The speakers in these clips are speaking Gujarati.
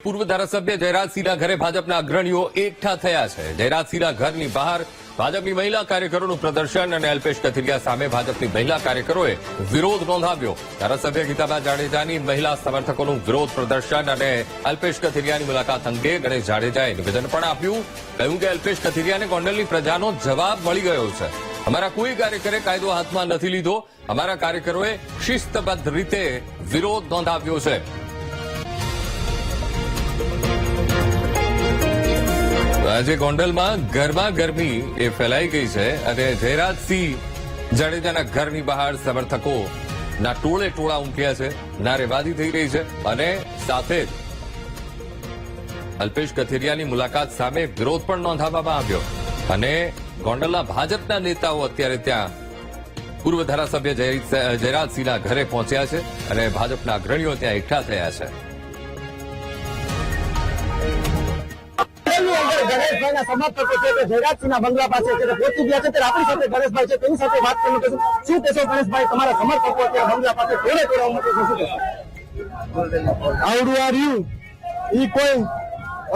પૂર્વ ધારાસભ્ય જયરાજસિંહના ઘરે ભાજપના અગ્રણીઓ એકઠા થયા છે। જયરાજસિંહના ઘરની બહાર ભાજપની મહિલા કાર્યકરોનું પ્રદર્શન અને અલ્પેશ કથિરિયા સામે ભાજપની મહિલા કાર્યકરોએ વિરોધ નોંધાવ્યો। ધારાસભ્ય ગીતાબા જાડેજાની મહિલા સમર્થકોનું વિરોધ પ્રદર્શન અને અલ્પેશ કથિરિયાની મુલાકાત અંગે ગણેશ જાડેજાએ નિવેદન પણ આપ્યું। કહ્યું કે અલ્પેશ કથિરિયાને ગોંડલની પ્રજાનો જવાબ મળી ગયો છે। અમારા કોઈ કાર્યકરે કાયદો હાથમાં નથી લીધો। અમારા કાર્યકરોએ શિસ્તબદ્ધ રીતે વિરોધ નોંધાવ્યો છે। આજે ગોંડલમાં ગરમાગરમી એ ફેલાઈ ગઈ છે અને જયરાજસિંહ જાડેજાના ઘરની બહાર સમર્થકોના ટોળે ટોળા ઉમટ્યા છે। નારેબાજી થઈ રહી છે અને સાથે જ અલ્પેશ કથિરિયાની મુલાકાત સામે વિરોધ પણ નોંધાવવામાં આવ્યો અને ગોંડલના ભાજપના નેતાઓ અત્યારે ત્યાં પૂર્વ ધારાસભ્ય જયરાજસિંહના ઘરે પહોંચ્યા છે અને ભાજપના અગ્રણીઓ ત્યાં એકઠા થયા છે। ગણેશભાઈના સમર્થકો છે કે જયરાજસિંહના બંગલા પાસે છે પહોંચી ગયા છે ત્યારે આપણી સાથે ગણેશભાઈ છે તેની સાથે વાત કરવાનું કહેશું। શું કહેશો ગણેશભાઈ, તમારા સમર્થકો અત્યારે બંગલા પાસે ટોળે ટોળા ઉમટે છે, શું કહેશો? આવડું આ રહ્યું ઈ કોઈ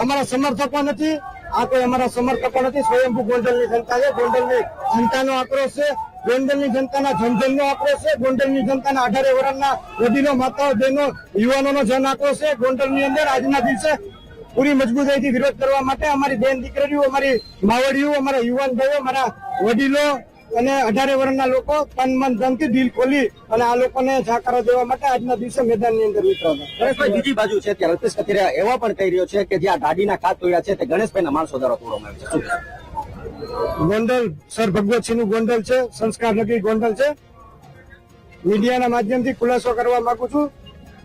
અમારા સમર્થકો નથી, આ કોઈ અમારા સમર્થકો નથી, સ્વયંભૂ ગોંડલની જનતા છે। ગોંડલની જનતાનો આક્રોશ છે, ગોંડલની જનતાના જનજનનો આક્રોશ છે, ગોંડલની જનતાના 18 વર્ષના વડીલો, માતાઓ, બહેનો, યુવાનોનો જન આક્રોશ છે। ગોંડલની અંદર આજના દિવસે પૂરી મજબૂતાઈથી વિરોધ કરવા માટે અમારી બેન દીકરીઓ, અમારી માવડીઓ, અમારા યુવાન ભાઈઓ, અમારા વડીલો અને 18 વર્ષના લોકો તન મન ધનથી દિલ ખોલી અને આ લોકોને જાકારો દેવા માટે આજના દિવસે મેદાનની અંદર ઉતરવા। ગણેશભાઈ, બીજી બાજુ છે ત્યારે અલ્પેશ કથિરિયા એવા પણ કહી રહ્યો છે કે જ્યાં ગાડીના કાચ તોડ્યા છે તે ગણેશભાઈના માણસો દ્વારા તોડવામાં આવ્યા છે। ગોંડલ સર ભગવતસિંહનું ગોંડલ છે, સંસ્કાર નગરી ગોંડલ છે। મીડિયાના માધ્યમથી ખુલાસો કરવા માંગુ છું,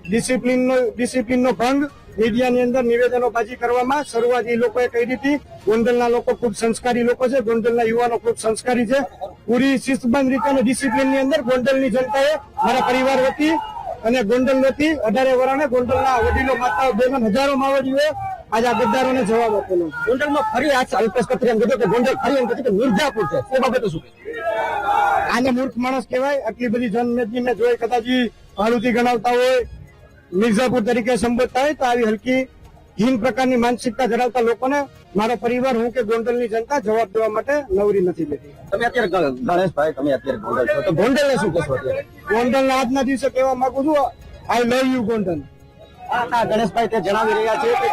ડિસિપ્લિનનો ભંગ મીડિયાની અંદર નિવેદનોબાજી કરવામાં શરૂઆત એ લોકોએ કરી હતી। ગોંડલના લોકો ખૂબ સંસ્કારી લોકો છે, ગોંડલના યુવાનો ખૂબ સંસ્કારી છે। પૂરી શિસ્તબદ્ધ રીતે અને ડિસિપ્લિનની અંદર ગોંડલની જનતાએ મારા પરિવાર વતી અને ગોંડલ વતી 18 વર્ષના ગોંડલના વડીલો, માતાઓ, બહેનો, હજારો માવડીઓએ આજે આ ગદ્દારોને જવાબ આપેલો। ગોંડલમાં ફરી આ અલ્પેશ કથિરિયાએ કીધું કે ગોંડલ ફરી એમ કહ્યું કે મિર્ઝાપુર છે, એ બાબતે શું? આને મૂર્ખ માણસ કહેવાય। આટલી બધી જનમેદની મેં જોઈ, કદાચ ભાડુથી ગણાવતા હોય, મિર્ઝાપુર તરીકે સંબોધતા હોય તો આવી હલકી હીન પ્રકારની માનસિકતા ધરાવતા લોકોને મારો પરિવાર, હું કે ગોંડલની જનતા જવાબ દેવા માટે નવરી નથી બેઠી। તમે અત્યારે ગણેશભાઈ, તમે અત્યારે ગોંડલ છો તો ગોંડલને શું કહેશો? અત્યારે ગોંડલના આજના દિવસે કહેવા માંગુ છું, આઈ લવ યુ ગોંડલ। ગણેશભાઈ તે જણાવી રહ્યા છે કે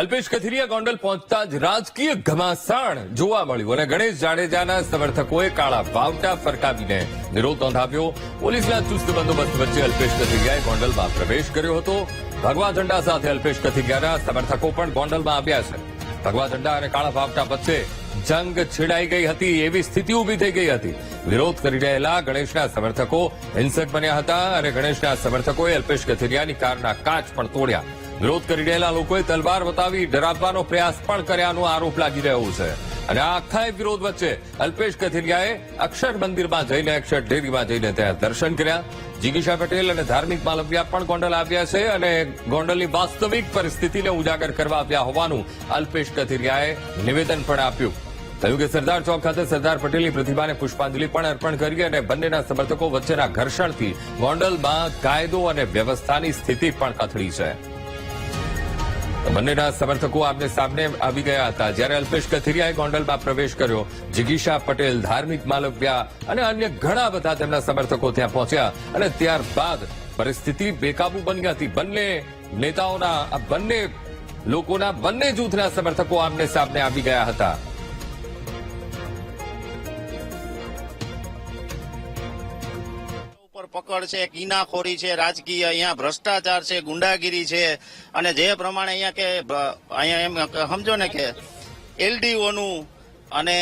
અલ્પેશ કથિરિયા ગોંડલ પહોંચતા જ રાજકીય ઘમાસાણ જોવા મળ્યું અને ગણેશ જાડેજાના સમર્થકોએ કાળા વાવટા ફરકાવીને વિરોધ નોંધાવ્યો। પોલીસના ચુસ્ત બંદોબસ્ત વચ્ચે અલ્પેશ કથિરિયાએ ગોંડલમાં પ્રવેશ કર્યો હતો। ભગવા ઝંડા સાથે અલ્પેશ કથિરિયાના સમર્થકો પણ ગોંડલમાં આવ્યા છે। ભગવા ઝંડા અને કાળા વાવટા વચ્ચે જંગ છેડાઈ ગઈ હતી, એવી સ્થિતિ ઉભી થઈ ગઈ હતી। વિરોધ કરી રહેલા ગણેશના સમર્થકો હિંસક બન્યા હતા અને ગણેશના સમર્થકોએ અલ્પેશ કથિરિયાની કારના કાચ પણ તોડ્યા। વિરોધ કરી રહેલા લોકોએ તલવાર બતાવી ડરાવવાનો પ્રયાસ પણ કર્યાનો આરોપ લાગી રહ્યો છે અને આ આખા વિરોધ વચ્ચે અલ્પેશ કથિરિયાએ અક્ષર મંદિરમાં જઈને, અક્ષર ડેરીમાં જઈને ત્યાં દર્શન કર્યા। જીગીશા પટેલ અને ધાર્મિક માલવ્યા પણ ગોંડલ આવ્યા છે અને ગોંડલની વાસ્તવિક પરિસ્થિતિને ઉજાગર કરવા આવ્યા હોવાનું અલ્પેશ કથિરિયાએ નિવેદન પણ આપ્યું। કહ્યું કે સરદાર ચોક ખાતે સરદાર પટેલની પ્રતિમાને પુષ્પાંજલિ પણ અર્પણ કરી અને બંનેના સમર્થકો વચ્ચેના ઘર્ષણથી ગોંડલમાં કાયદો અને વ્યવસ્થાની સ્થિતિ પણ કથળી છે। બંનેના સમર્થકો આમને સામને આવી ગયા હતા જ્યારે અલ્પેશ કથિરિયાએ ગોંડલમાં પ્રવેશ કર્યો। જીગીશા પટેલ, ધાર્મિક માલવ્યા અને અન્ય ઘણા બધા તેમના સમર્થકો ત્યાં પહોંચ્યા અને ત્યારબાદ પરિસ્થિતિ બેકાબુ બની હતી। બંને નેતાઓના, બંને લોકોના, બંને જૂથના સમર્થકો આમને સામને આવી ગયા હતા। પકડ છે, કિનાખોરી છે, રાજકીય અહીંયા ભ્રષ્ટાચાર છે, ગુંડાગીરી છે અને જે પ્રમાણે અહીંયા કે અહીંયા એમ સમજો ને કે એલડીઓનું અને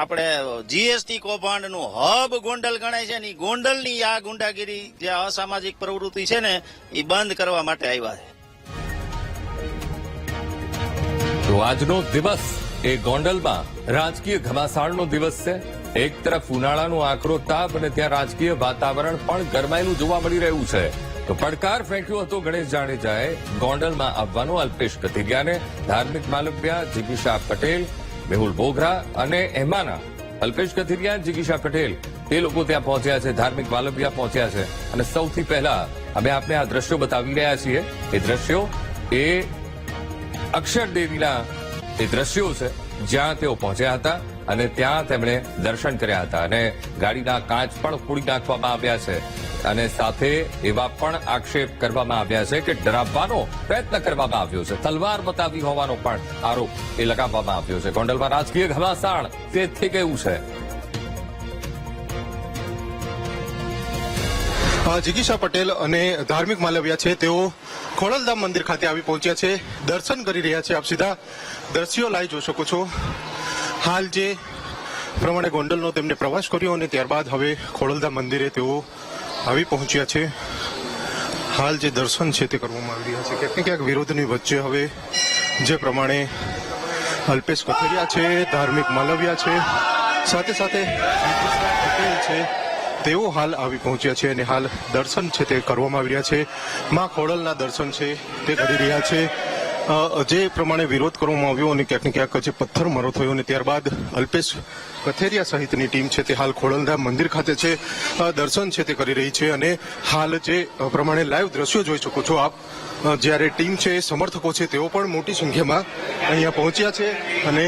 આપણે જીએસટી કૌભાંડનું હબ ગોંડલ ગણાય છે ને, ગોંડલની આ ગુંડાગીરી જે અસામાજિક પ્રવૃત્તિ છે ને એ બંધ કરવા માટે આવ્યા છે। તો આજનો દિવસ એ ગોંડલમાં રાજકીય ઘમાસાણનો દિવસ છે। એક તરફ ઉનાળાનો આકરો તાપ અને ત્યાં રાજકીય વાતાવરણ પણ ગરમાયેલું જોવા મળી રહ્યું છે। તો પડકાર ફેંક્યો હતો ગણેશ જાડેજાએ ગોંડલમાં આવવાનો અલ્પેશ કથિરિયાને। ધાર્મિક માલવ્યા, જીગીશા પટેલ, મેહુલ બોગરા અને એમાંના અલ્પેશ કથિરિયા, જીગીશા પટેલ તે લોકો ત્યાં પહોંચ્યા છે, ધાર્મિક માલવ્યા પહોંચ્યા છે અને સૌથી પહેલા અમે આપને આ દ્રશ્યો બતાવી રહ્યા છીએ. એ દ્રશ્યો એ અક્ષરદેવીના એ દ્રશ્યો છે જ્યાં તેઓ પહોંચ્યા હતા અને ત્યાં તેમણે દર્શન કર્યા હતા અને ગાડીના કાચ પણ ફોડી નાખવામાં આવ્યા છે અને સાથે એવા પણ આક્ષેપ કરવામાં આવ્યા છે કે ડરાવવાનો પ્રયત્ન કરવામાં આવ્યો છે, તલવાર બતાવી હોવાનો પણ આરોપ એ લગાવવામાં આવ્યો છે. ગોંડલમાં રાજકીય ઘમાસાણ તે થઈ ગયું છે. જિગીશા પટેલ અને ધાર્મિક માલવ્યા છે તેઓ ખોડલધામ મંદિર ખાતે આવી પહોંચ્યા છે, દર્શન કરી રહ્યા છે. આપ સીધા દ્રશ્યો લાઈવ જોઈ શકો છો. હાલ જે પ્રમાણે ગોંડલનો તેમને પ્રવાસ કર્યો અને ત્યારબાદ હવે ખોડલધામ મંદિરે તેઓ આવી પહોંચ્યા છે. હાલ જે દર્શન છે તે કરવામાં આવી રહ્યા છે. ક્યાંક ને ક્યાંક વિરોધની વચ્ચે હવે જે પ્રમાણે અલ્પેશ કથિરિયા છે, ધાર્મિક માલવ્યા છે, સાથે સાથે જિગીશા પટેલ છે, તેઓ હાલ આવી પહોંચ્યા છે અને હાલ દર્શન છે તે કરવામાં આવી રહ્યા છે. માં ખોડલના દર્શન છે તે કરી રહ્યા છે. જે પ્રમાણે વિરોધ કરવામાં આવ્યો અને ક્યાંક ને ક્યાંક જે પથ્થરમારો થયો અને ત્યારબાદ અલ્પેશ કથેરિયા સહિતની ટીમ છે તે હાલ ખોડલધામ મંદિર ખાતે છે, દર્શન છે તે કરી રહી છે. અને હાલ જે પ્રમાણે લાઈવ દ્રશ્યો જોઈ શકો છો આપ, જ્યારે ટીમ છે, સમર્થકો છે, તેઓ પણ મોટી સંખ્યામાં અહીંયા પહોંચ્યા છે અને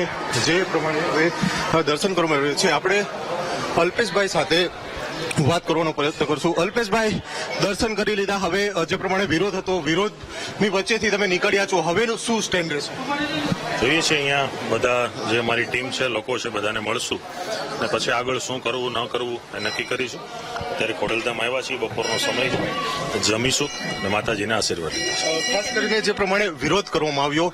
જે પ્રમાણે હવે દર્શન કરવામાં આવી રહ્યા છે. આપણે અલ્પેશભાઈ સાથે વાત કરવાનો પ્રયત્ન કરશું. અલ્પેશભાઈ, દર્શન કરી લીધા, હવે જે પ્રમાણે વિરોધ હતો, વિરોધની વચ્ચેથી તમે નીકળ્યા છો, હવે શું સ્ટેન્ડ રહેશે? જોઈએ છે અહીંયા બધા જે અમારી ટીમ છે, લોકો છે, બધાને મળશું અને પછી આગળ શું કરવું ન કરવું એ નક્કી કરીશું. અત્યારે ખોડલધામ આવ્યા છીએ, બપોરનો સમય છે, જમીશું અને માતાજીના આશીર્વાદ લીધા. ખાસ કરીને જે પ્રમાણે વિરોધ કરવામાં આવ્યો,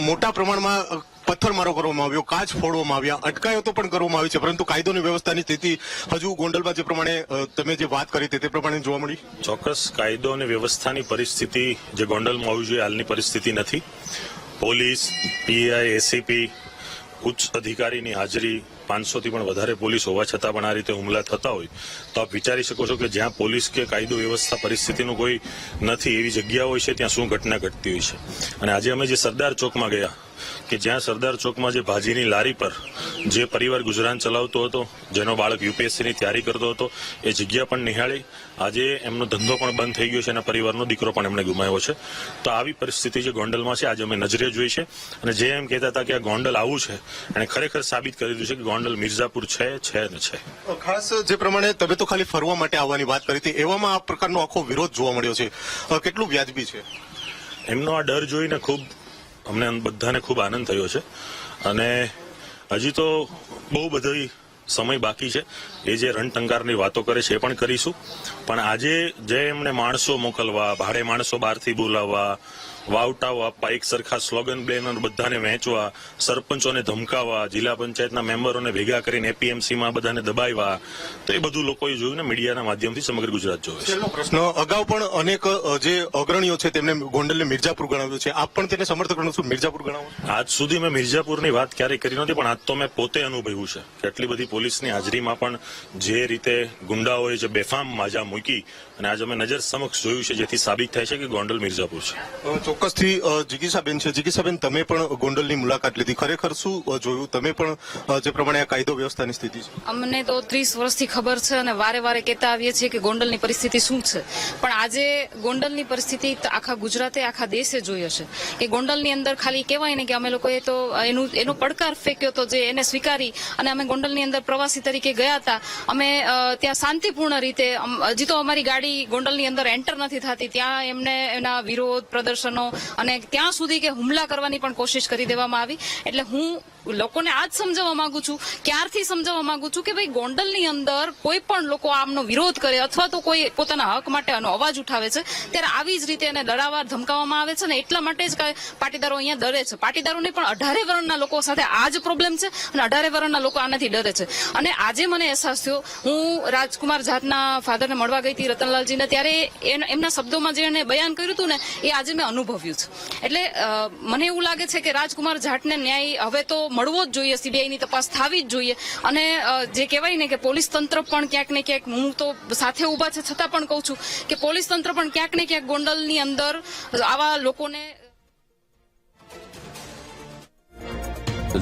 મોટા પ્રમાણમાં પથ્થરમારો કરવામાં આવ્યો, કાચ ફોડવામાં આવ્યા, અટકાયતો પણ કરવામાં આવી છે, પરંતુ કાયદોની વ્યવસ્થાની સ્થિતિ હજુ ગોંડલમાં જે પ્રમાણે તમે જે વાત કરી તે પ્રમાણે જોવા મળી. ચોક્કસ કાયદો અને વ્યવસ્થાની પરિસ્થિતિ જે ગોંડલમાં હોવી જોઈએ હાલની પરિસ્થિતિ નથી. પોલીસ, પીઆઈ, એસીપી, ઉચ્ચ અધિકારીની હાજરી, 500થી પણ વધારે પોલીસ હોવા છતાં પણ આ રીતે હુમલા થતા હોય તો આપ વિચારી શકો છો કે જ્યાં પોલીસ કે કાયદો વ્યવસ્થા પરિસ્થિતિનું કોઈ નથી એવી જગ્યા હોય છે ત્યાં શું ઘટના ઘટતી હોય છે. અને આજે અમે જે સરદાર ચોકમાં ગયા કે જ્યાં સરદાર ચોકમાં જે ભાજીની લારી પર જે પરિવાર ગુજરાન ચલાવતો હતો, જેનો બાળક યુપીએસસીની તૈયારી કરતો હતો, એ જગ્યા પણ નિહાળી. આજે એમનો ધંધો પણ બંધ થઈ ગયો છે અને પરિવારનો દીકરો પણ એમણે ગુમાવ્યો છે. તો આવી પરિસ્થિતિ જે ગોંડલમાં છે આજે અમે નજરે જોઈ છે. અને જે એમ કહેતા હતા કે આ ગોંડલ આવું છે એને ખરેખર સાબિત કરી દીધું છે કે ગોંડલ મિર્ઝાપુર છે ને છે. ખાસ જે પ્રમાણે તમે તો ખાલી ફરવા માટે આવવાની વાત કરી હતી, એવામાં આ પ્રકારનો આખો વિરોધ જોવા મળ્યો છે, કેટલું વ્યાજબી છે? એમનો આ ડર જોઈને અમને બધાને ખૂબ આનંદ થયો છે. અને હજી તો બહુ બધી સમય બાકી છે. એ જે રણટંકારની વાતો કરે છે એ પણ કરીશું, પણ આજે જે એમણે માણસો મોકલવા, ભાડે માણસો બહારથી બોલાવવા, વાવટાઓ આપવા, એક સરખા સ્લોગન બેનર બધાને વહેંચવા, સરપંચોને ધમકાવવા, જિલ્લા પંચાયતના મેમ્બરોને ભેગા કરીને એપીએમસીમાં બધાને દબાવ્યા, તો એ બધું લોકોએ જોયું ને મીડિયાના માધ્યમથી સમગ્ર ગુજરાત જોવે છે. છેલ્લો પ્રશ્ન, અગાઉ પણ અનેક જે અગ્રણીઓ છે તેમને ગોંડલને મિર્ઝાપુર ગણાવ્યું છે, આપ પણ તેને સમર્થક ગણો છો? મિર્ઝાપુર ગણાવો? આજ સુધી મેં મિર્ઝાપુરની વાત ક્યારેય કરી નથી, પણ આજ તો મેં પોતે અનુભવ્યું છે કે એટલી બધી પોલીસની હાજરીમાં પણ જે રીતે ગુંડાઓએ જે બેફામ માજા મૂકી અને આજ અમે નજર સમક્ષ જોયું છે, જેથી સાબિત થાય છે કે ગોંડલ મિર્ઝાપુર છે. ચોક્કસથી જિગીશાબેન છે. જિગીશાબેન, તમે પણ ગોંડલની મુલાકાત લીધી, ખરેખર શું જોયું? તમે પણ જે પ્રમાણે આ કાયદો વ્યવસ્થાની સ્થિતિ છે? અમને તો 30 વર્ષથી ખબર છે અને વારે વારે કહેતા આવીએ છીએ કે ગોંડલની પરિસ્થિતિ શું છે, પણ આજે ગોંડલની પરિસ્થિતિ આખા ગુજરાતે, આખા દેશે જોઈ હશે કે ગોંડલની અંદર ખાલી કહેવાય ને કે અમે લોકોએ તો એનો પડકાર ફેંક્યો તો, જે એને સ્વીકારી અને અમે ગોંડલની અંદર પ્રવાસી તરીકે ગયા હતા. અમે ત્યાં શાંતિપૂર્ણ રીતે, હજી તો અમારી ગાડી ગોંડલની અંદર એન્ટર નથી થતી, ત્યાં એમને એના વિરોધ પ્રદર્શનો અને ત્યાં સુધી કે હુમલા કરવાની પણ કોશિશ કરી દેવામાં આવી. એટલે હું લોકોને આજ સમજાવવા માંગુ છું, ક્યારથી સમજાવવા માંગુ છું કે ભાઈ ગોંડલની અંદર કોઈ પણ લોકો આમનો વિરોધ કરે અથવા તો કોઈ પોતાના હક માટે આનો અવાજ ઉઠાવે છે ત્યારે આવી જ રીતે એને ડરાવવા ધમકાવવામાં આવે છે ને એટલા માટે જ પાટીદારો અહીંયા ડરે છે. પાટીદારોને પણ 18 વર્ણના લોકો સાથે આ જ પ્રોબ્લેમ છે અને 18 વર્ણના લોકો આનાથી ડરે છે. અને આજે મને અહેસાસ થયો, હું રાજકુમાર જાટના ફાધરને મળવા ગઈ હતી, રતનલાલજીને, ત્યારે એમના શબ્દોમાં જે એને બયાન કર્યું હતું ને એ આજે મેં અનુભવ્યું છે. એટલે મને એવું લાગે છે કે રાજકુમાર જાટને ન્યાય હવે તો મળવો જ જોઈએ, સીબીઆઈની તપાસ થવી જ જોઈએ. અને જે કહેવાય ને કે પોલીસ તંત્ર પણ ક્યાંક ને ક્યાંક, હું તો સાથે ઉભા છે છતાં પણ કહું છું કે પોલીસ તંત્ર પણ ક્યાંક ને ક્યાંક ગોંડલની અંદર આવા લોકોને.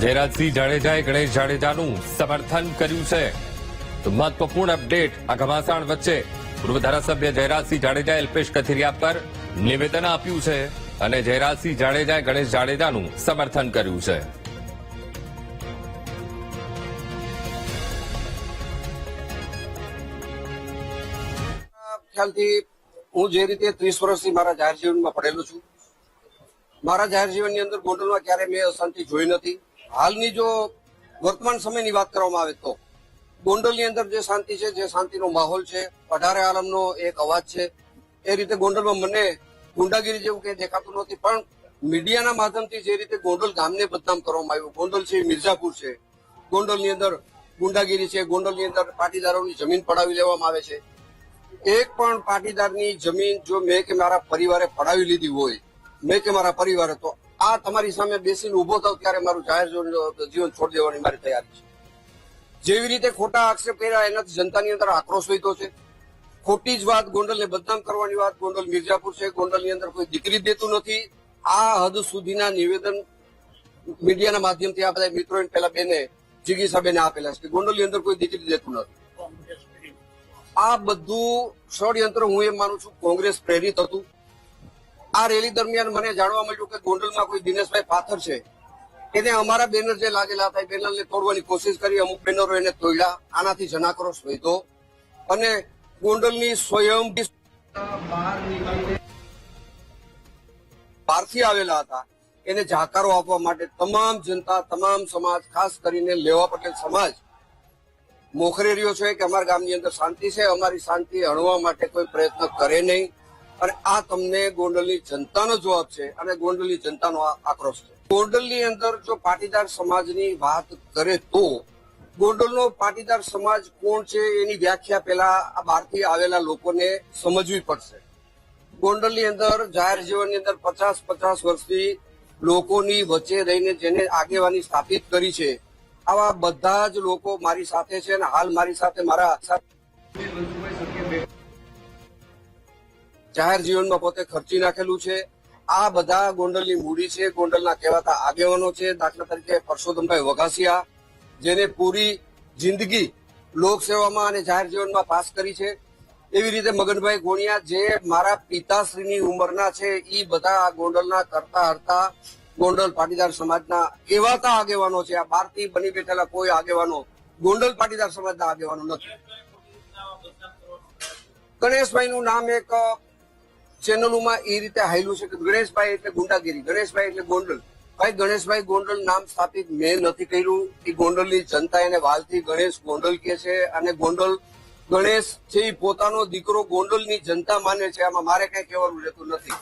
જયરાજસિંહ જાડેજાએ ગણેશ જાડેજાનું સમર્થન કર્યું છે. તો મહત્વપૂર્ણ અપડેટ આ ઘમાસાણ વચ્ચે પૂર્વ ધારાસભ્ય જયરાજસિંહ જાડેજાએ અલ્પેશ કથિરિયા પર નિવેદન આપ્યું છે અને જયરાજસિંહ જાડેજાએ ગણેશ જાડેજાનું સમર્થન કર્યું છે. ખ્યાલથી હું જે રીતે 30 વર્ષથી મારા જાહેર જીવનમાં પડેલો છું, મારા જાહેર જીવનની અંદર ગોંડલમાં ક્યારે મેં અશાંતિ જોઈ નથી. હાલની જો વર્તમાન સમયની વાત કરવામાં આવે તો ગોંડલની અંદર જે શાંતિ છે, જે શાંતિનો માહોલ છે, 18 આલમનો એક અવાજ છે, એ રીતે ગોંડલમાં મને ગુંડાગીરી જેવું કંઈ દેખાતું નથી. પણ મીડિયાના માધ્યમથી જે રીતે ગોંડલ ગામને બદનામ કરવામાં આવ્યું, ગોંડલ છે, મિર્ઝાપુર છે, ગોંડલની અંદર ગુંડાગીરી છે, ગોંડલની અંદર પાટીદારોની જમીન પડાવી લેવામાં આવે છે. એક પણ પાટીદારની જમીન જો મેં કે મારા પરિવારે પડાવી લીધી હોય, મેં કે મારા પરિવારે, તો આ તમારી સામે બેસીને ઉભો થાવ ત્યારે મારું જાહેર જીવન છોડી દેવાની મારી તૈયારી છે. જેવી રીતે ખોટા આક્ષેપ કર્યા એનાથી જનતાની અંદર આક્રોશ વધ્યો છે. ખોટી જ વાત, ગોંડલને બદનામ કરવાની વાત, ગોંડલ મિર્ઝાપુર છે, ગોંડલની અંદર કોઈ દીકરી દેતું નથી, આ હદ સુધીના નિવેદન મીડિયાના માધ્યમથી આ બધા મિત્રોએ પેલા બેને જિગીસાબેને આપેલા છે કે ગોંડલની અંદર કોઈ દીકરી દેતું નથી. આ બધું ષડયંત્ર હું એમ માનું છું કોંગ્રેસ પ્રેરિત હતું. આ રેલી દરમિયાન મને જાણવા મળ્યું કે ગોંડલમાં કોઈ દિનેશભાઈ પાથર છે, એને અમારા બેનર જે લાગેલા હતા એ બેનરને તોડવાની કોશિશ કરી, અમુક બેનરો એને તોડ્યા. આનાથી જનાક્રોશ વધ્યો અને ગોંડલની સ્વયં બહારથી આવેલા હતા એને જાકારો આપવા માટે તમામ જનતા, તમામ સમાજ, ખાસ કરીને લેવા પટેલ સમાજ મોખરે રહ્યો છે કે અમારા ગામની અંદર શાંતિ છે, અમારી શાંતિ હણવા માટે કોઈ પ્રયત્ન કરે નહીં. અને આ તમને ગોંડલની જનતાનો જવાબ છે અને ગોંડલની જનતાનો આક્રોશ છે. ગોંડલની અંદર જો પાટીદાર સમાજની વાત કરે તો ગોંડલનો પાટીદાર સમાજ કોણ છે એની વ્યાખ્યા પહેલા આ બહારથી આવેલા લોકોને સમજવી પડશે. ગોંડલની અંદર જાહેર જીવનની અંદર 50 વર્ષથી લોકોની વચ્ચે રહીને જેને આગેવાની સ્થાપિત કરી છે, આવા બધા જ લોકો મારી સાથે છે અને હાલ મારી સાથે જાહેર જીવનમાં પોતે ખર્ચી નાખેલું છે. આ બધા ગોંડલની મૂડી છે, ગોંડલના કહેવાતા આગેવાનો છે. દાખલા તરીકે પરસોત્તમભાઈ વઘાસિયા, જેને પૂરી જિંદગી લોકસેવામાં અને જાહેર જીવનમાં પાસ કરી છે. એવી રીતે મગનભાઈ ગોણિયા, જે મારા પિતાશ્રીની ઉંમરના છે, એ બધા આ ગોંડલના કરતા હરતા ગોંડલ પાટીદાર સમાજના કહેવાતા આગેવાનો છે. આ બહારથી બની બેઠેલા કોઈ આગેવાનો ગોંડલ પાટીદાર સમાજના આગેવાનો નથી. ગણેશભાઈનું નામ એક ચેનલોમાં એ રીતે હાયલું છે કે ગણેશભાઈ એટલે ગુંડાગીરી, ગણેશભાઈ એટલે ગોંડલ. ભાઈ, ગણેશભાઈ ગોંડલ નામ સ્થાપિત મેં નથી કર્યું. એ ગોંડલની જનતા એને વાલથી ગણેશ ગોંડલ કહે છે અને ગોંડલ ગણેશ છે એ પોતાનો દીકરો ગોંડલની જનતા માને છે. આમાં મારે કઈ કહેવાનું રહેતું નથી.